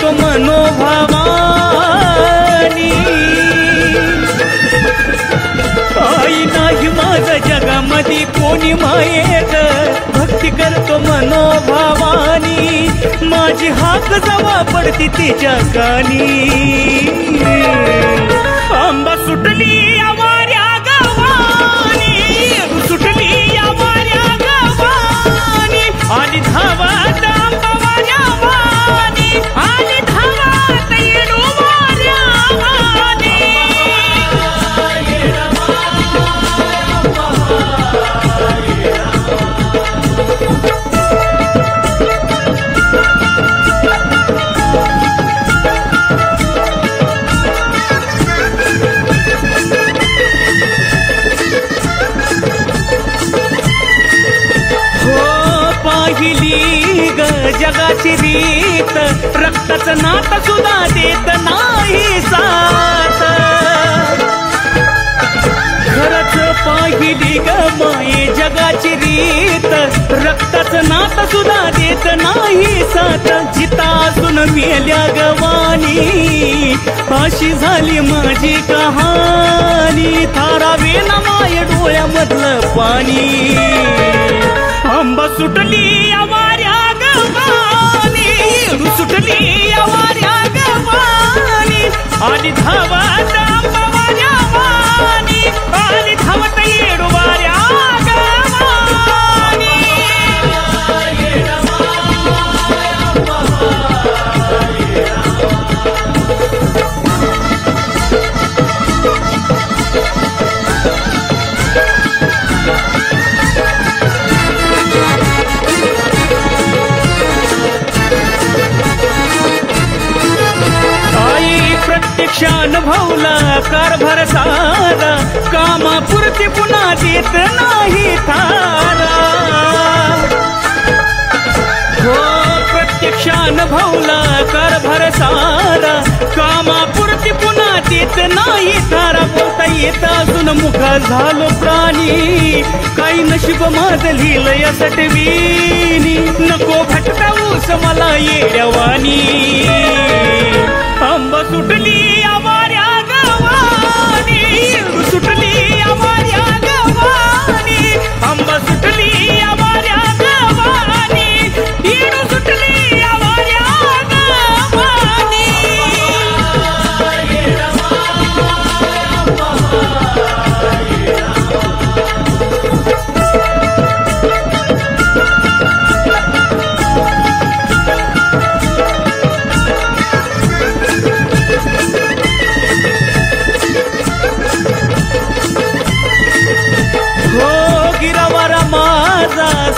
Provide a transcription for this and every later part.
करतो मनोभावानी. आई नाही माझ्या जगामध्ये कोणी मायेक, भक्ती करतो मनोभावानी. माझी हाक जवा पडती तिच्या कानी. आंबा सुटली आवाऱ्या गावानी, सुटली आवाऱ्या गावानी. आली धावात आंबावाऱ्या वानी, आली धावात येडू वाऱ्या वानी. जगाची रीत रक्ताचं नातं सुद्धा देत नाही साथ. खरंच पाहिली ग माये जगाची रीत रक्ताचं नातं सुद्धा देत नाही साथ. जिता असून मेल्या गवानी अशी झाली माझी कहाणी. थारावे ना माय डोळ्यामधलं पाणी. आंबा सुटली आवाऱ्या गवानी, सुटली आवाऱ्या गवानी. आली धावत आंबावाऱ्या वानी, आली धावत येडू वाऱ्या गवानी. अनुभवला कारभार सारा, कामापुरती पुन्हा देत नाही थारा. हो प्रत्यक्ष अनुभवला कारभार सारा, कामापुरती पुन्हा देत नाही थारा. बोलता येत असून मुखा झालो प्राणी, काही नशीब माझं लिहिलं या सटवीनी. नको भटकावूस मला येड्यावानी. आंबा सुटली आवाऱ्या गवानी, सुटली आवाऱ्या गवानी. आंबा सुटली आवाऱ्या गवानी, येडू सुटली आवाऱ्या गवानी.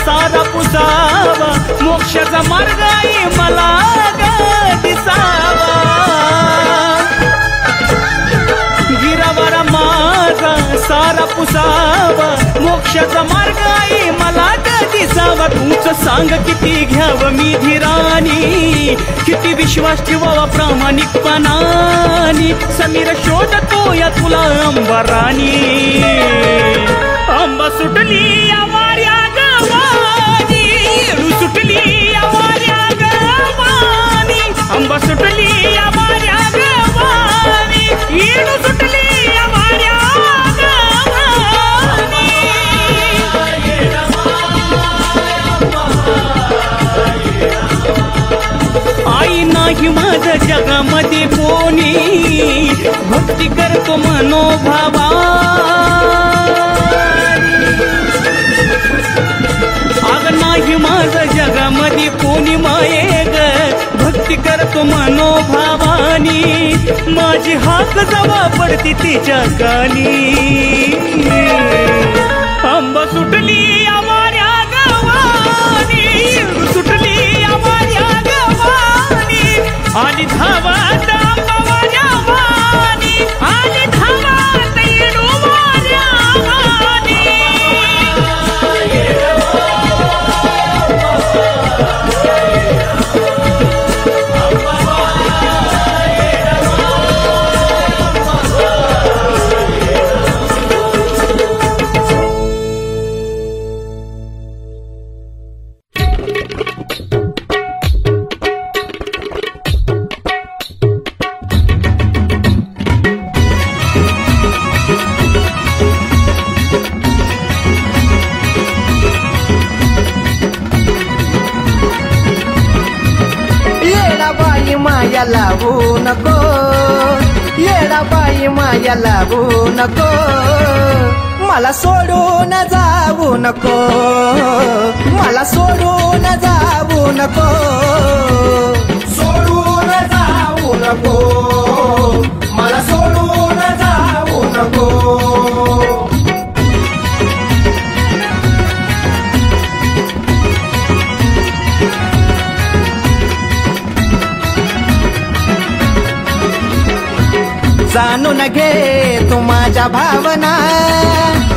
सारा पुसावा मोक्षाचा मार्ग आहे मला ग दिसावा. गिरावारा माझा सारा पुसावा मोक्षाचा मार्ग आहे मला ग दिसावा. तूच सांग किती घ्यावं मी धीरानी, किती विश्वास ठेवावा प्रामाणिकपणानी. समीर शोधतो या तुला अंबारानी. आंबा सुटली आवाऱ्या गवानी, सुटली आवाऱ्या गवानी. आंबा सुटली आवाऱ्या गवानी, येडू सुटली आवाऱ्या गवानी. आई नाही माझ्या जगामध्ये कोणी, भक्ती करतो मनोभावा. आग नाही माझ्या जगामध्ये कोणी मायेक, भक्ती करतो मनोभावानी. माझी हाक जवा पडती तिच्या कानी. आंबा सुटली आवाऱ्या गवानी, सुटली आवाऱ्या गवानी. आली धावत आंबावाऱ्या वानी, आली धावत येडू वाऱ्या वानी. माया लावू नको, येडाबाई माया लावू नको, मला सोडून जाऊ नको, मला सोडून जाऊ नको, सोडून जाऊ नको, मला सोडून जाऊ नको. जाणून घे तू माझ्या भावना,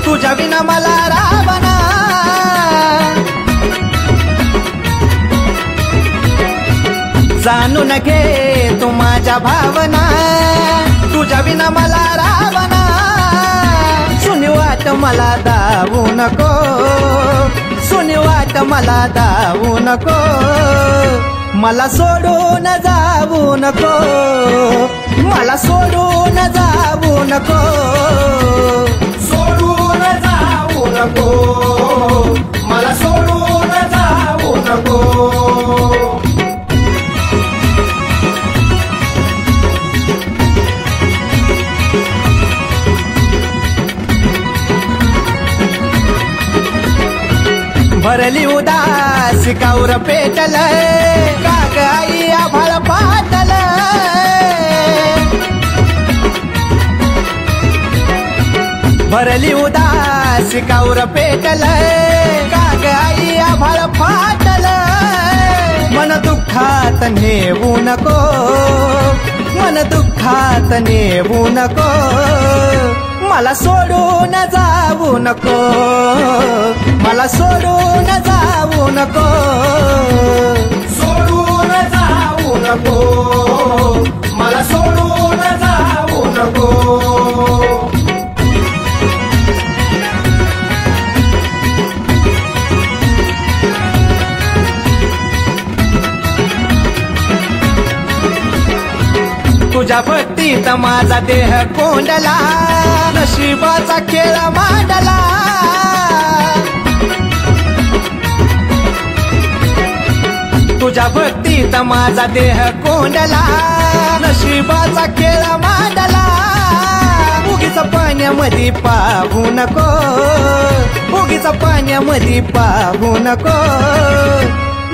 तुझ्या विना मला रावना, जाणून घे तू माझ्या भावना, तुझ्या विना मला रावना. सुनी वाट मला दावू नको, सुनी वाट मला दावू नको, मला सोडून जाऊ नको, मला सोडून जाऊ नको, सोडून जाऊ नको, मला सोडून जाऊ नको. भरली उदास कावर पेटल, काग आई आभाळ पाटल, भरली उदास कावर पेटल, काग आई आभाळ फाटल. मन दुःखात नेऊ नको, मन दुःखात नेऊ नको, मला सोडून जाऊ नको, मला सोडून जाऊ नको, सोडून जाऊ नको, मला सोडून जाऊ नको. तुझ्या भक्तीत माझा देह कोंडला, नशिबाचा खेळ मांडला, तुझ्या भक्तीत माझा देह कोंडला, नशिबाचा खेळ मांडला. उगीच पाण्यामध्ये पाहू नको, उगीच पाण्यामध्ये पाहू नको,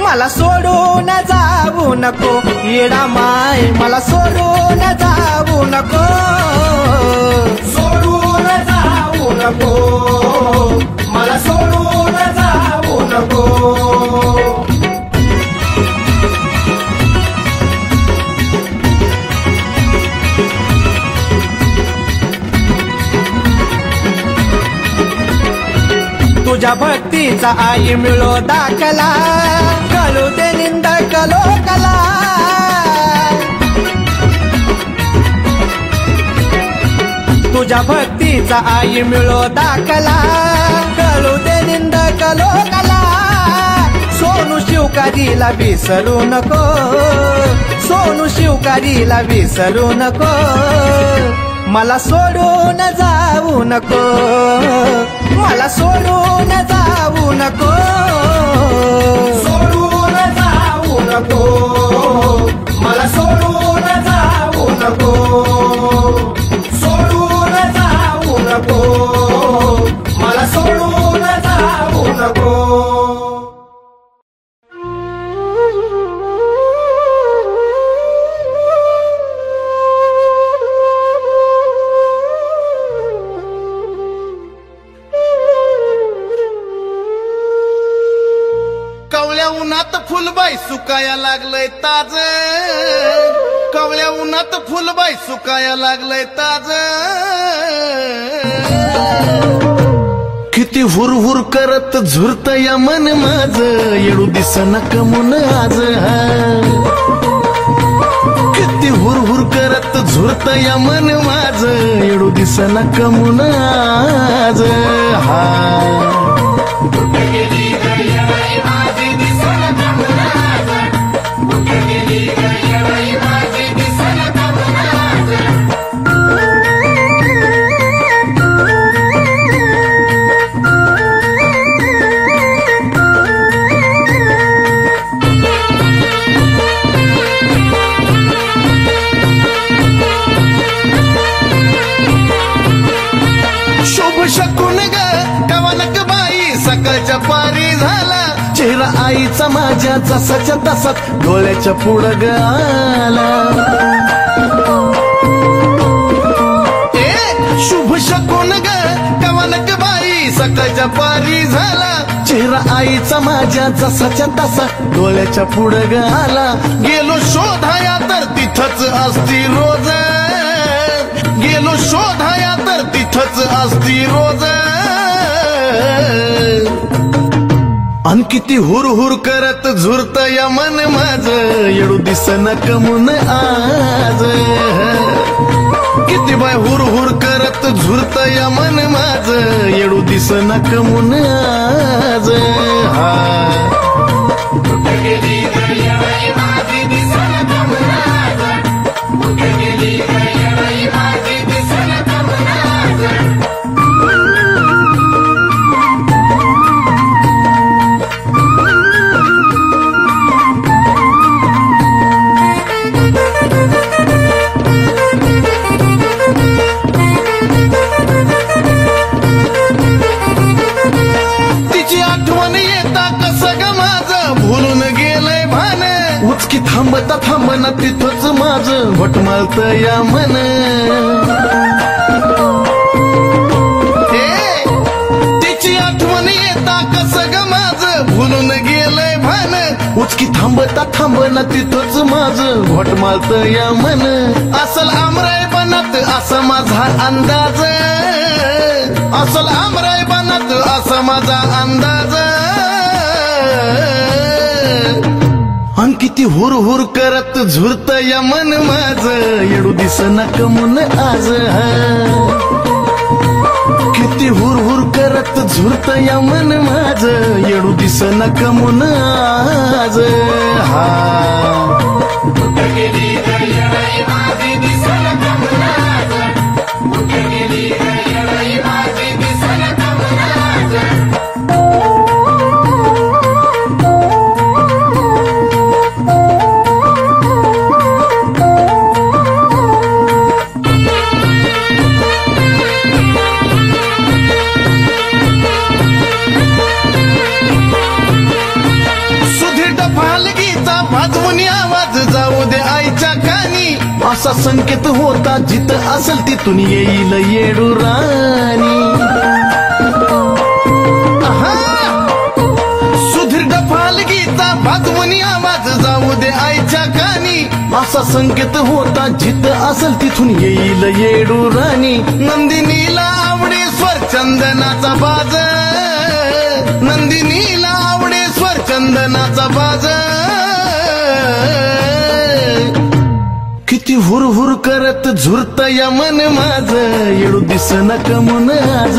मला सोडून जाऊ नको, येडा माय मला सोडून जाऊ नको, सोडून जाऊ नको, मला सोडून जाऊ नको. तुझ्या भक्तीचा आई मिळो दाखला, कळू दे निंदक लोकाला, तुझ्या भक्तीचा आई मिळो दाखला, कळू दे निंदक लोकाला. सोनू शिवकारीला विसरू नको, सोनू शिवकारीला विसरू नको, मला सोडून जाऊ नको, मला सोडून जाऊ नको, सोडून जाऊ नको, मला सोडून जाऊ नको, सोडून जाऊ नको, मला सोडून जाऊ नको. उन्हात फुलबाई सुकाया लागलंय ताज, कवळ्या उन्हात फुलबाई सुकाया लागलंय ताज. किती हुरहुर करत झुरत या मन माझ, येडू दिसना कमून आज. किती हुरहुर करत झुरत या मन माझ, येडू दिसना कमून आज. आईचा माझ्या जसाच्या तसात डोळ्याच्या पुढं ग आला. शुभ शकून ग कवनक बाई सकाळच्या पारी झाला. चेहरा आईचा माझ्या जसाच्या तसा डोळ्याच्या पुढं ग आला. गेलो शोधाया तर तिथंच असती रोज, गेलो शोधाया तर तिथंच असती रोज. अन किती हुर हुर करत झुरत या मन माझ येडू दिसन कमून आज. किती बाय हुर हुर करत झुरत या मन माझ येडू दिसन कमून आज. उचकी थांबता थांबना तिथंच माझं घोटमाळत या मन. तिची आठवण येता कसं ग माझं भुलून गेलंय भान. उचकी थांबता थांबना तिथंच माझं घोटमाळत या मन. असल आमराय बनात असा माझा अंदाज, असल आमराय बनात असा माझा अंदाज. अन किती हुर हुर करत झुरत या मन माझ येडू दिसना कमून आज. किती हुर हुर करत झुरत या मन माझ येडू दिसना कमून आज. असा संकेत होता जिथं असेल तिथून येईल येडू राणी. सुधीर फालगीचा भाजवणी आवाज जाऊ दे आईच्या कानी. असा संकेत होता जिथं असेल तिथून येईल येडू राणी. नंदिनीला आवडे स्वर चंदनाचा बाज, नंदिनीला आवडे स्वर चंदनाचा बाज. किती हुर हुर करत झुरत या मन माझ येडू दिसना कमून आज.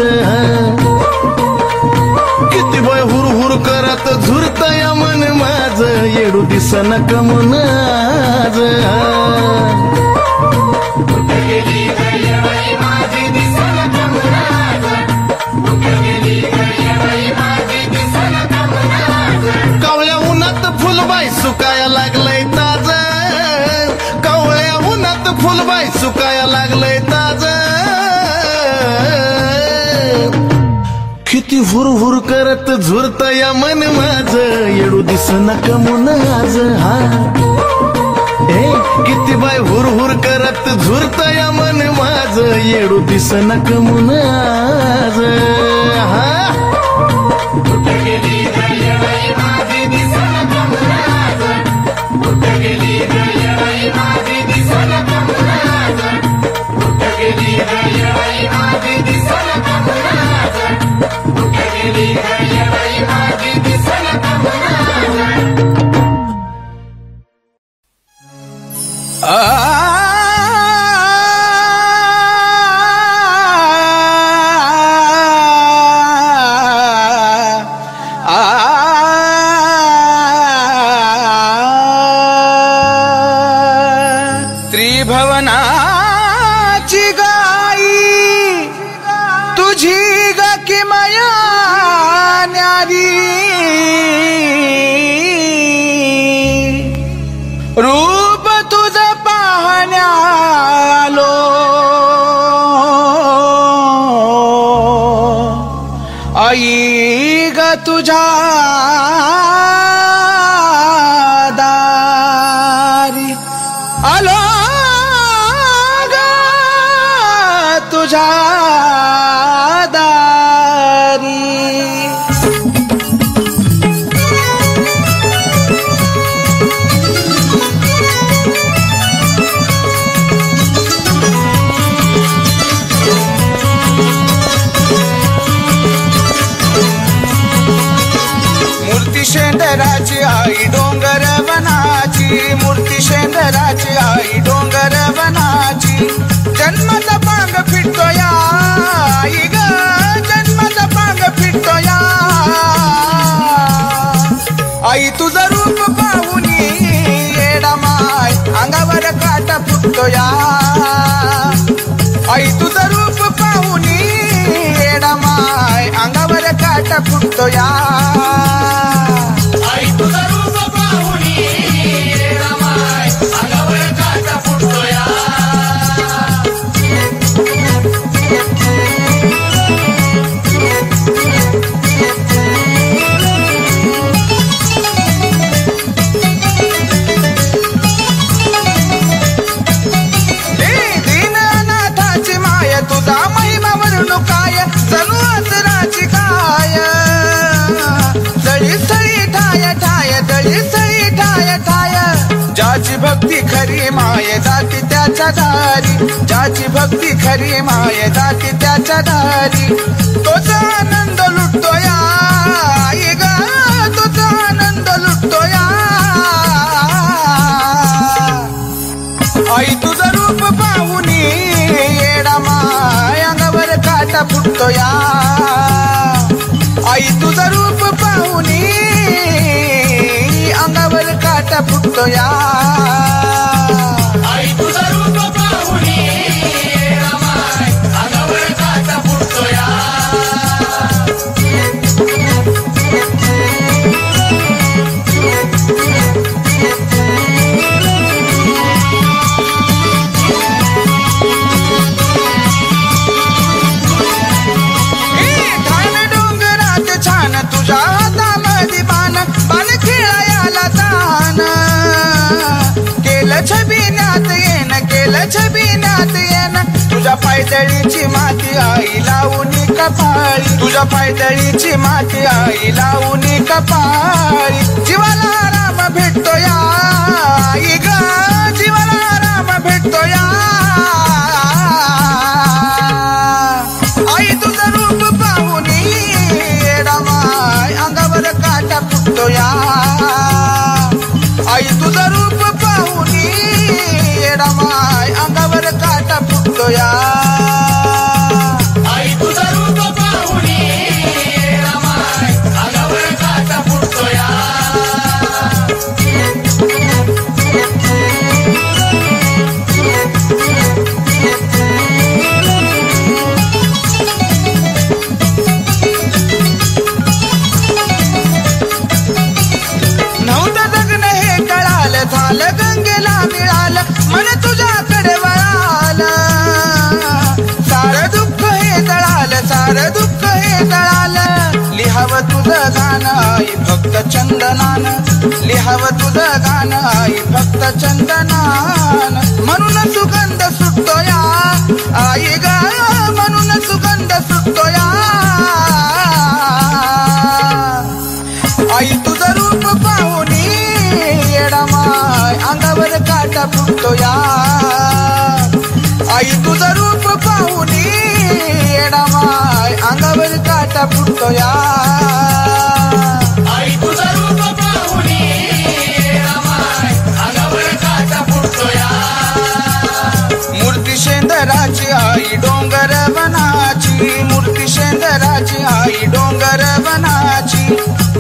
किती बाय हुर हुर करत झुरत या मन माझ येडू दिसना कमून आज. कावळ्या उन्हात फुलबाई सुकाया लागलंय ताज, कावळ्या उन्हात फुलबाई सुकाया लागलंय ताज. किती हुर हुर करत झुरत या मन माझ येडू दिसना कमून आज. किती बाय हुर हुर करत झुरत या मन माझ येडू दिसना कमून आज. त्रिभुवनाची गाई तुझी ग किमया न्यारी. रूप तुझ पाहण्यालो आई ग तुझ्या आलो ग तुझ्या दारी मूर्ती शेंदराची आई डोंगर वनाची मूर्ती शेंदराची आई डोंगर वनाची जन्माचा पांग फिटतोया आई ग जन्माचा पांग फिटतोया आई तुझं रूप पाहुनी येडा माय अंगावर काटा फुटतोया आई तुझं रूप पाहुनी येडा माय अंगावर काटा फुटतोया आई तुझं रूप पाहुनी येडा माय अंगावर काटा फुटतोया दीननाथाची माय तुझा महिमा वरून काय जणू असराची काय दळी ठाय ठाय दळी ठाय ठाय ज्याची भक्ती खरी माय जाती त्याच्या दारी ज्याची भक्ती खरी माय जाती त्याच्या दारी तोचा आनंद लुटतोया आई ग तोचा आनंद लुटतोया आई तुझं रूप पाहुनी येडा माय अंगावर काटा फुटतोया आई तुझं रूप पाहुनी अंगावर काटा फुटतोया आई तुझं रूप पाहुनी येडा माय अंगावर काटा फुटतोया छान तुझ्या हातामध्ये बाण बाण खेळायला तान केलं छबिन्यात येन तुझ्या पायदळीची माती आई लावून कपाळी तुझ्या पायदळीची माती आई लावून कपाळी जीवाला आराम भेटतोया आई ग जीवाला आराम भेटतोया आई तुझं रूप पाहुनी येडा माय अंगावर काटा फुटतोया आई तुझं रूप पाहुनी येडा माय अंगावर काटा फुटतोया आई तुझं रूप पाहुनी येडा माय अंगावर काटा फुटतोया झालं गंगेला मिळालं मन तुझ्याकडे वळालं सारं दुःख हे जळालं लिहावं तुझं गाणं आई फक्त चंदनानं लिहावं तुझं गाणं आई फक्त चंदनानं म्हणून सुगंध सुटतोया आई ग म्हणून सुगंध सुटतोया आई तुझं रूप पाहुनी येडा माय अंगावर काटा फुटतोया आई तुझं रूप पाहुनी येडा माय अंगावर काटा फुटतोया आई तुझं रूप पाहुनी येडा माय अंगावर काटा फुटतोया मूर्ती शेंदराची आई डोंगर वनाची मूर्ती शेंदराची आई डोंगर वनाची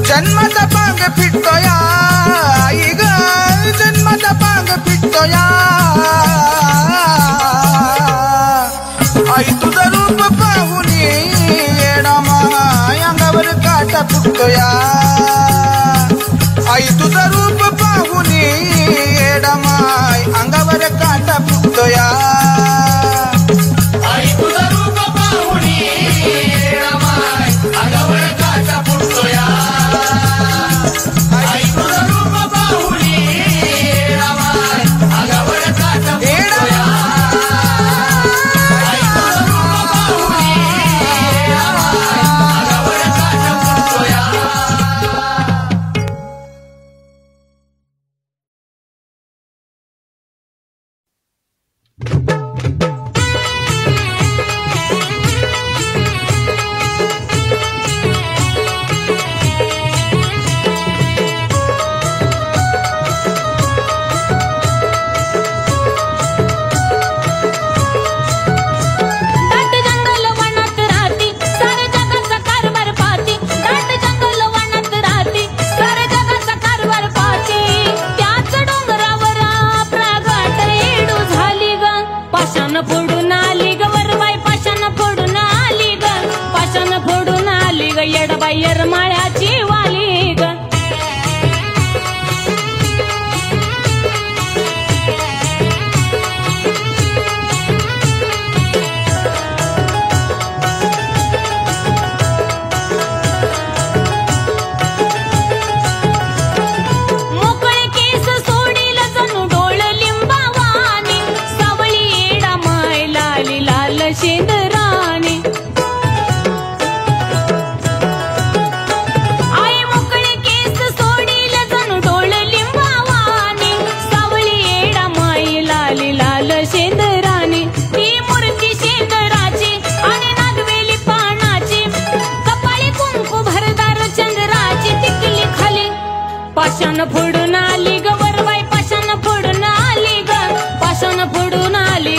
जन्माचा पांग फिटतोया आई ग जन्माचा पांग फिटतोया आई तुझं रूप पाहुनी येडा माय अंगावर काटा फुटतोया आई तुझं रूप पाहुनी येडा माय अंगावर काटा फुटतोया आई तुझं रूप पाहुनी येडा माय अंगावर काटा फुटतोया आई तुझं रूप पाहुनी येडा माय अंगावर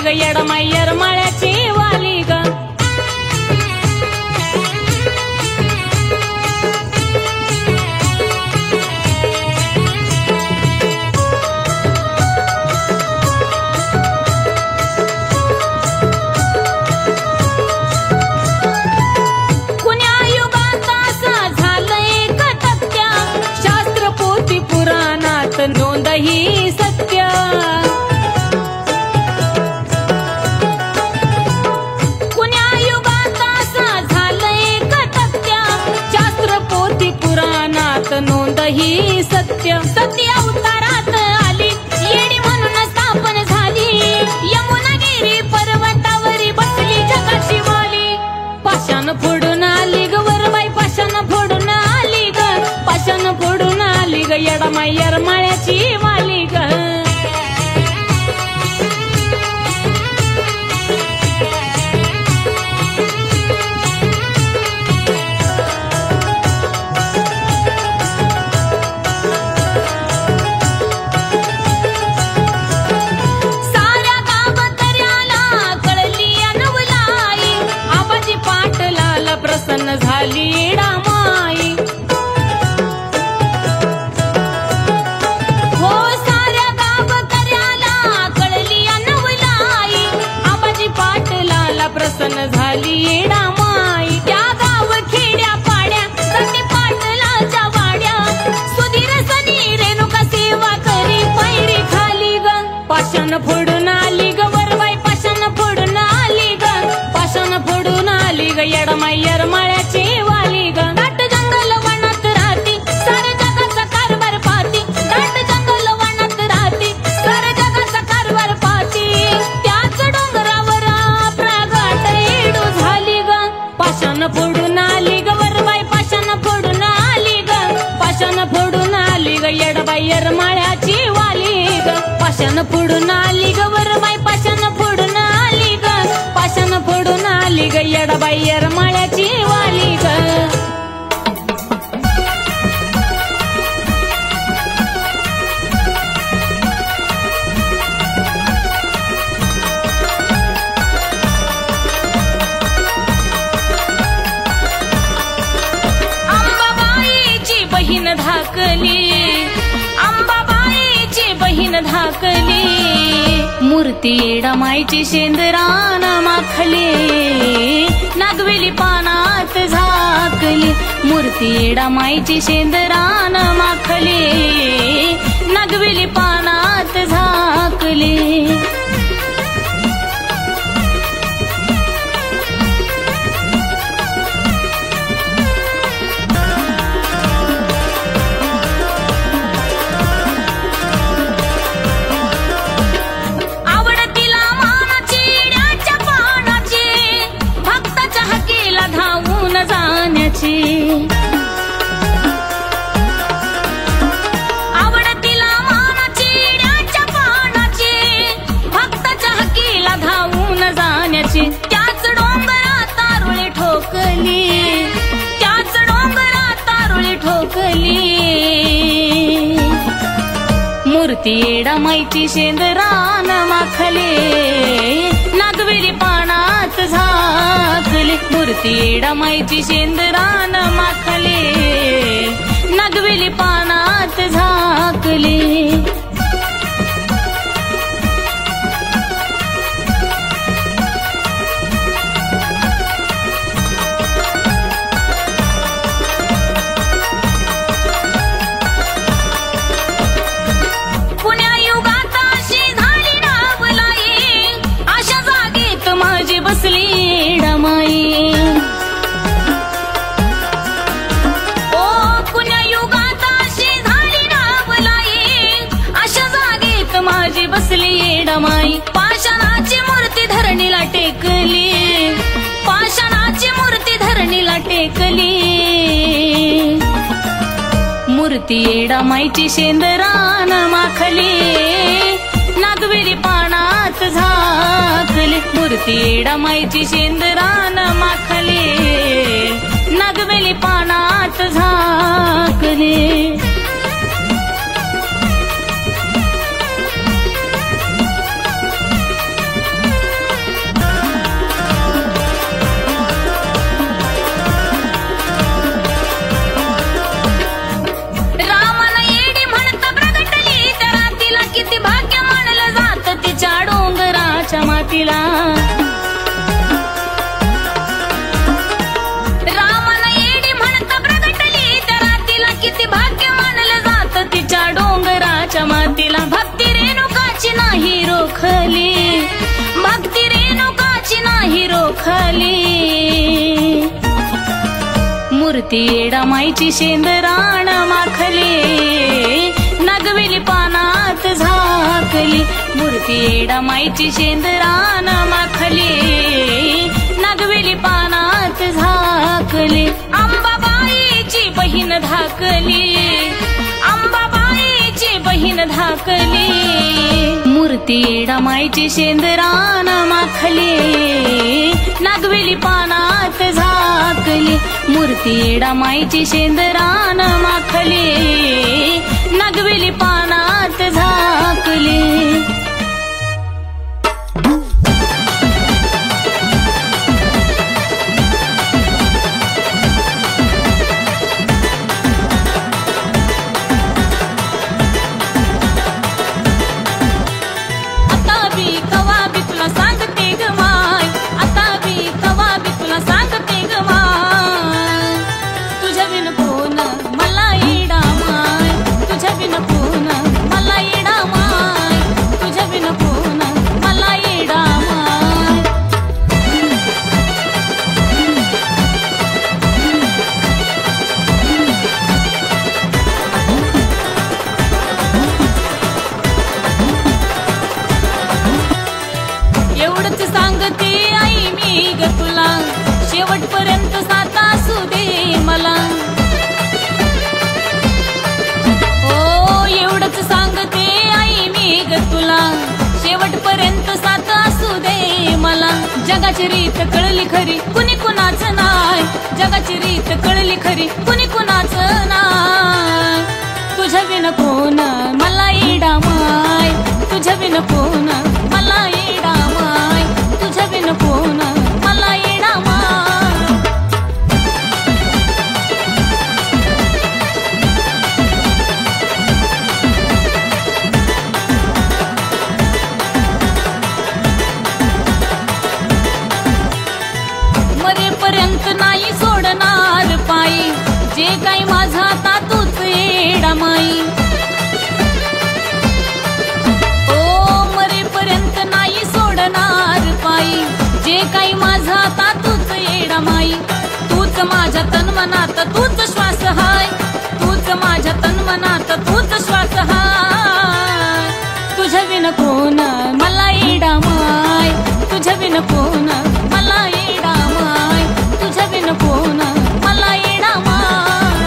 ग येडमाई येरमाळ्याची वाली ग. नोंद ही सत्य. कुण्या युगात असं झालंय कथत्य, शास्त्र पोथी पुराणात नोंद ही सत्य. सती अवतारात आली येडी म्हणून स्थापन झाली, यमुनागिरी पर्वतावरी बसली जगाची वाली. पाषाण फोडून आली ग वरबाई, पाषाण फोडून आली ग, पाषाण फोडून आली ग येडमाई येरमाळ्याची वाली ग. साऱ्या गावकऱ्याला कळली अनवलाई, आबाजी पाटलाला प्रसन्न झाली येडामाई. प्रसन्न झाली येडामाई. त्या गाव खेड्या पाड्या सती पाटलाच्या वाड्या, सुधीर सनी रेणुका सेवा करी पैरी खाली ग. पाषाण फोडून आली ग वरबाई, पाषाण फोडून आली ग, पाषाण फोडून आली ग येडमाई येरमाळ्याची वाली ग. दाट जंगल वनात राहती सारे जगाचा कारभार पाहती, दाट जंगल वनात राहती सारे जगाचा कारभार पाहती. त्याच डोंगरावर पाषाण फोडून आली ग वरबाई, पाषाण फोडून आली ग, पाषाण फोडून आली ग येडबाई येरमाळ्याची वाली ग. पाषाण फोडून आली ग वरबाई, पाषाण फोडून आली ग, पाषाण फोडून आली ग येडबाई येरमाळ्याची वाली ग. धाकली अंबाबाईची बहीण धाकली, मूर्ती येडामाईची शेंदरान माखली, नागवेली पानात झाकली. मूर्ती येडामाईची शेंदरान माखली, नागवेली पानात झाकली. आवडतीला मान चिड्याच्या पानाची, भक्ताच्या हकीला धावून जाण्याची. त्याच डोंगरात तारुळी ठोकली, त्याच डोंगरात तारुळी ठोकली. मूर्ती येडामाईची शेंदरान माखली, नागवेली पानात झाकली. मूर्ती येडामाईची शेंदरान माखली, नागवेली पानात झाकली. पुण्या युगात अशी झाली नावलाई, अशा जागेत माझी बसली येडामाई. माझी बसली येडामाई. पाषाणाची मूर्ती धरणीला टेकली, पाषाणाची मूर्ती धरणीला टेकली. मूर्ती येडामाईची शेंदरान माखली, नागवेली पानात झाकली. मूर्ती येडामाईची शेंदरान माखली, नागवेली पानात झाकली. माखली मूर्ती येडामाईची शेंदरान माखली नागवेली पानात झाकली मूर्ती येडामाईची शेंदरान माखली नागवेली पानात झाकली अंबाबाईची बहीण धाकली अंबाबाईची बहीण धाकली मूर्ती येडामाईची शेंदरान माखली नागवेली पानात झाकली मूर्ती येडामाईची शेंदरान माखली नागवेली पानात झाकली शेवटपर्यंत साथ असू दे मला हो एवढंच सांगते आई मी ग तुला शेवटपर्यंत साथ असू दे मला जगाची रीत कळली खरी कुणी कुणाचं नाय जगाची रीत कळली खरी कुणी कुणाचं नाय तुझ्या बिन कोण मला येडा माय तुझ्या बिन कोण मला येडा माय तुझ्या बिन कोण मला येडा माय मरेपर्यंत नाही सोडणार पायी जे काही माझा आता तूच येडा माई ओ मरेपर्यंत नाही सोडणार पायी जे काही माझा आता तूच येडा माई तूच माझ्या तन्मनात तूच श्वास हाय तूच माझ्या तन्मनात तूच श्वास हाय तुझ्या बिन कोण मला येडा माय तुझ्या बिन कोण मला येडा माय तुझ्या बिन कोण मला येडा माय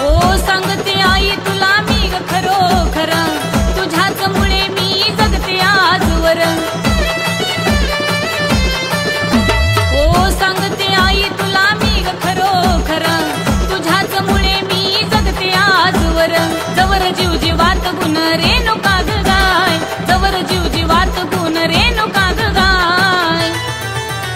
ओ सांगते आई तुला मी ग खरोखर तुझ्याच मुळे मी जगते आजवर ओ सांगते आई तुला मी ग खरोखर तुझ्याच मुळे मी जगते आजवर जवर जीव जीवात गुण रेणुका ग गाय जवर जीव जीवात गुण रेणुका ग गाय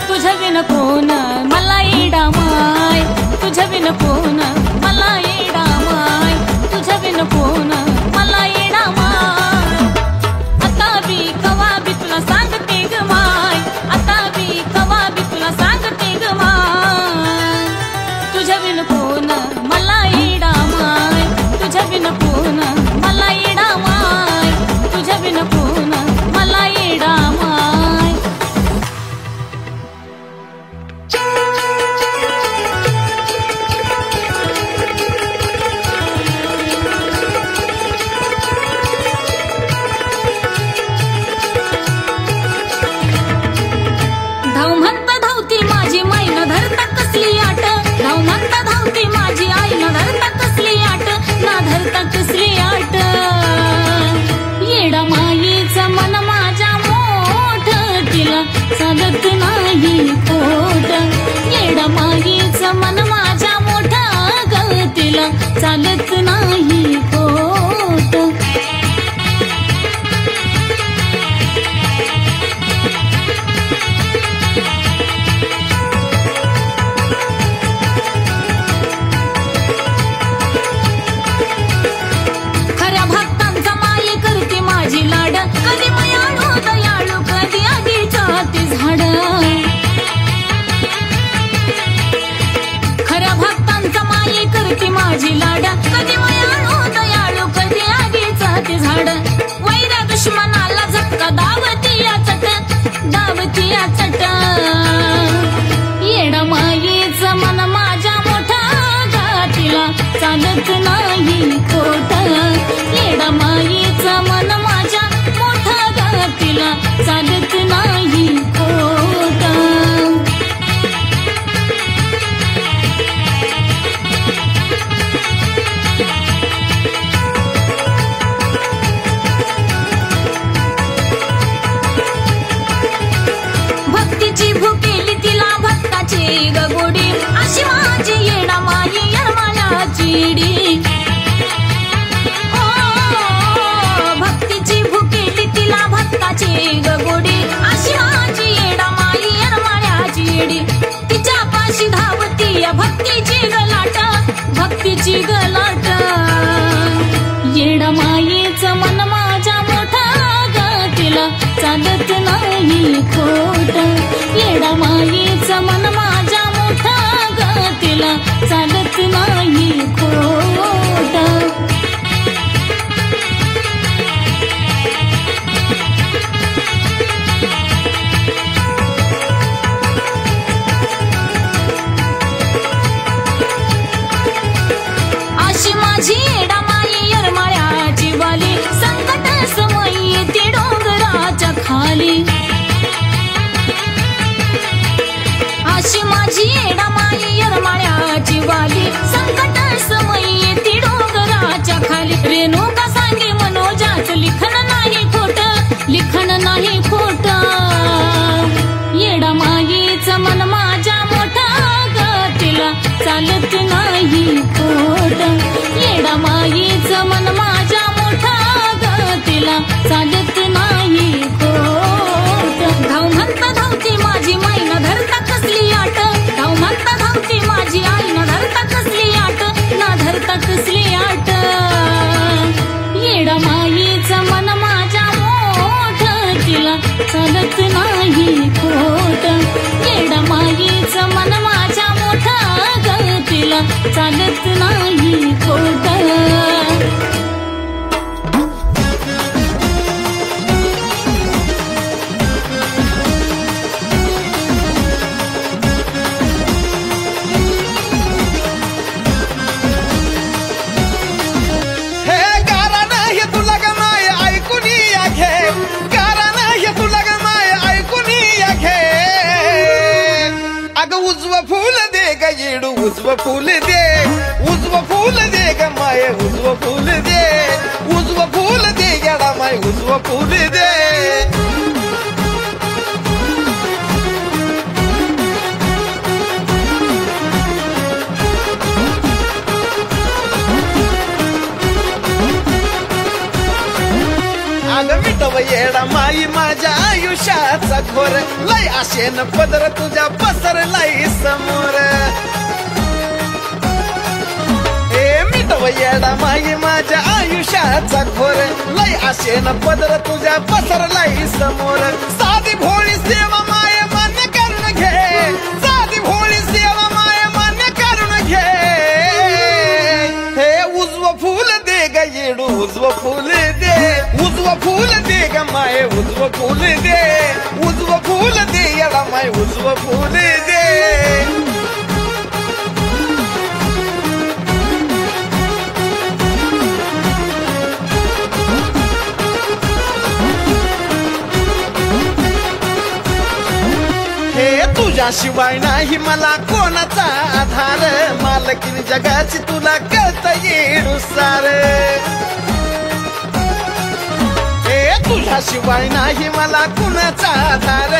तुझ्या बिन कोण मला येडा माय तुझ्या बिन कोण मला येडा माय तुझ्या बिन कोण मला येडा माय आता बी कवा बी तुला सांगते ग माय आता बी कवा बी तुला सांगते ग माय तुझ्या बिन कोण मला येडा माय तुझ्या बिन कोण मला येडा माय तुझ्या बिन कोण मला येडा माय धाव म्हणता धावती माझी माई न धरता कसली आट धाव म्हणता धावती माझी आई न धरता कसली आट ना धरता कसली आट येडा माईचा मन माझ्या मोठ तिला चालत नाही पोट येडा माईचा मन माझ्या मोठा ग तिला चालत नाही पोट खऱ्या भक्तांचा माई करते माझी लाड कधी मयाळू दयाळू कधी आधीच हाती झाड मायाची गलाट येडा मायेचं मन माझ्या मोठा ग तिला चालत नाही खोट येडा मायेचं मन माझ्या मोठा ग तिला चालत नाही खोट अशी माझी येडा माई येरमाळ्याची वाली संकट समयी ती डोंगराच्या खाली अशी माझी येडा माई येरमाळ्याची वाली संकट समयी ती डोंगराच्या खाली रेणुका सांगे मनोजाच लिखन नाही खोट लिखन नाही खोट येडा माईचं मन माझ्या मोठा ग तिला चालत नाही खोट येडा माईचं मन माझ्या मोठा ग तिला चालत नाही खोट धाव म्हणता धावती माझी माई न धरता कसली आट धाव म्हणता धावती माझी आई न धरता कसली आट न धरता कसली आट येडा माईचं मन माझ्या मोठ तिला चालत नाही खोट येडा माईचं मन माझ्या मोठा ग तिला चालत नाही खोट उजव फूल दे उजव फूल दे ग माय उजव फूल दे उजव फूल दे येडा माय उजव फूल दे अगं मिटव येडा माई माझ्या आयुष्याचा घोर लय आशेन पदर तुझ्या पसरलाय समोर येडा माई माझ्या आयुष्याचा घोर लय आशेन पदर तुझ्या पसरलाय समोर साधी भोळी सेवा माय मान्य करून घे साधी भोळी सेवा माय मान्य करून घे हे उजव फूल दे ग येडू उजव फूल दे उजव फूल दे ग माय उजव फूल दे उजव फूल दे येडा माय उजव फूल दे तुझ्याशिवाय नाही मला कोणाचा आधार मालकीन जगाची तुला कळता येईल सार तुझ्याशिवाय नाही मला कुणाचा आधार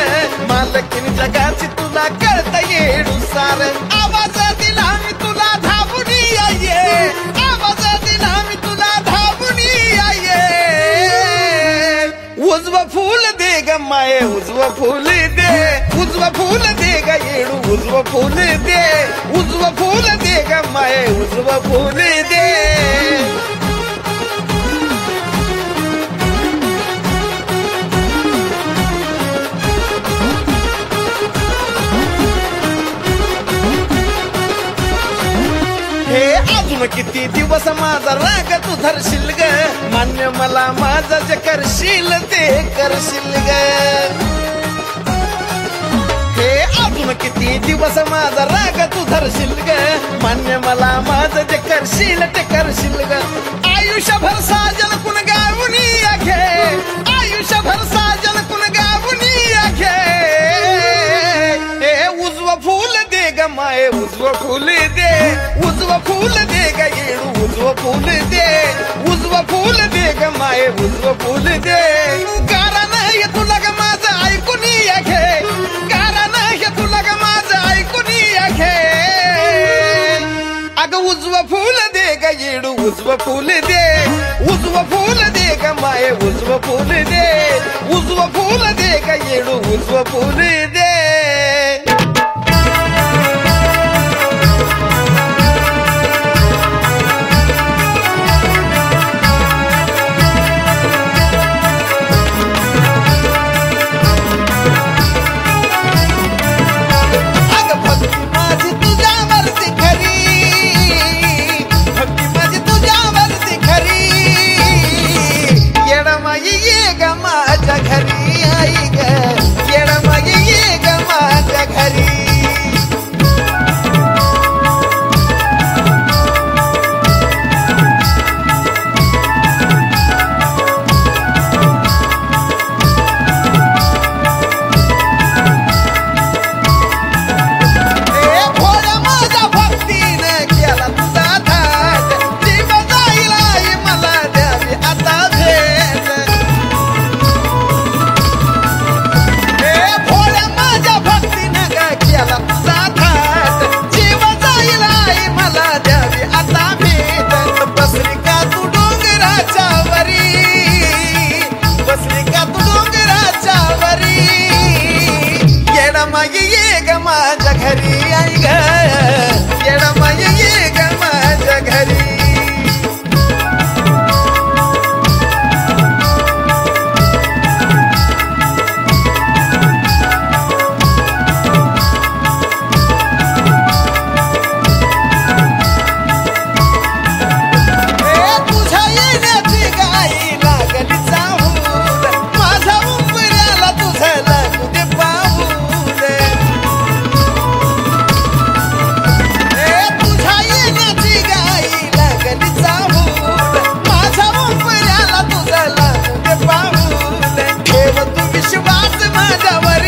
मालकीन जगाची तुला कळता येईल सार आवाज दिला मी तुला धावून ये आवाज दिला मी तुला धावून ये उजव फूल दे ग माये उजव फूल दे उजव फूल दे ग येडू उजव फूल दे उजव फूल दे ग माये उजव फूल दे हे अजून किती दिवस माझा राग तू धरशील ग मान्य मला माझं जे करशील ते करशील ग हे अजून किती दिवस माझा राग तू धरशील ग मान्य मला माझं जे करशील ते करशील ग आयुष्यभर साजन कुण गावून घे आयुष्यभर साजन कुण गावून घे हे उजव फूल दे ग माये उजव फूल दे उजव फूल दे ग येडू उजव फूल दे उजव फूल दे ग माये उजव फूल दे गारा नाही तुला ग माझं ऐकून घे गारा नाही तुला ग माझं ऐकून घे अगं उजव फूल दे ग येडू उजव फूल दे उजव फूल दे ग माये उजव फूल दे उजव फूल दे ग येडू उजव फूल दे येडमाई ये ग माझ्या घरी आई ग येडमाई ये ग माझ्या घरी विश्वास माझ्यावर